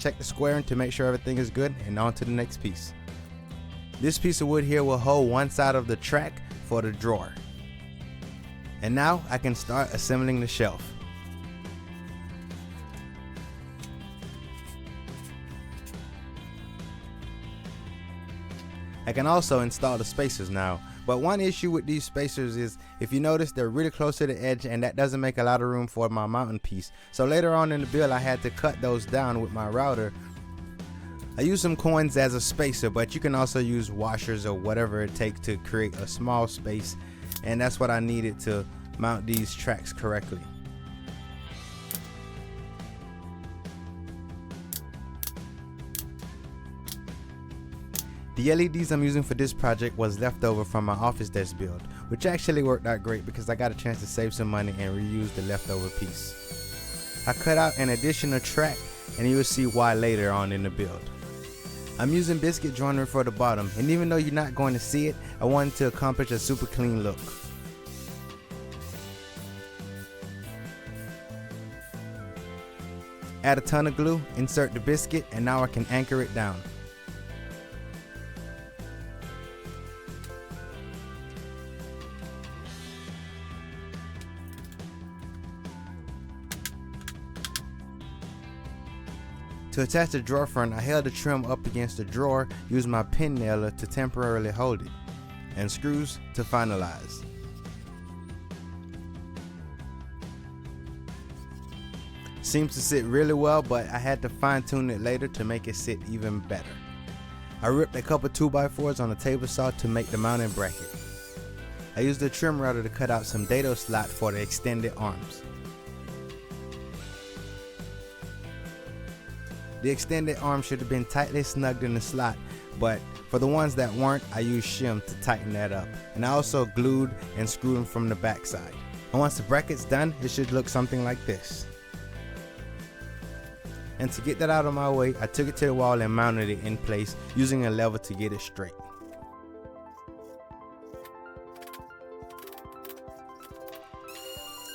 check the squaring to make sure everything is good, and on to the next piece. This piece of wood here will hold one side of the track for the drawer. And now I can start assembling the shelf. I can also install the spacers now, but one issue with these spacers is, if you notice, they're really close to the edge, and that doesn't make a lot of room for my mounting piece. So later on in the build I had to cut those down with my router. I use some coins as a spacer, but you can also use washers or whatever it takes to create a small space, and that's what I needed to mount these tracks correctly. The LEDs I'm using for this project was left over from my office desk build, which actually worked out great because I got a chance to save some money and reuse the leftover piece. I cut out an additional track, and you will see why later on in the build. I'm using biscuit joinery for the bottom, and even though you're not going to see it, I wanted to accomplish a super clean look. Add a ton of glue, insert the biscuit, and now I can anchor it down. To attach the drawer front, I held the trim up against the drawer, used my pin nailer to temporarily hold it, and screws to finalize. Seems to sit really well, but I had to fine tune it later to make it sit even better. I ripped a couple 2x4s on a table saw to make the mounting bracket. I used a trim router to cut out some dado slot for the extended arms. The extended arm should have been tightly snugged in the slot, but for the ones that weren't, I used shim to tighten that up, and I also glued and screwed them from the back side. And once the bracket's done, it should look something like this. And to get that out of my way, I took it to the wall and mounted it in place using a lever to get it straight.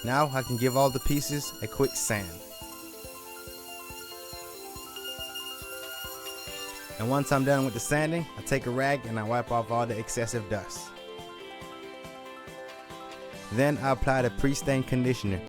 Now I can give all the pieces a quick sand. And once I'm done with the sanding, I take a rag and I wipe off all the excessive dust. Then I apply the pre-stain conditioner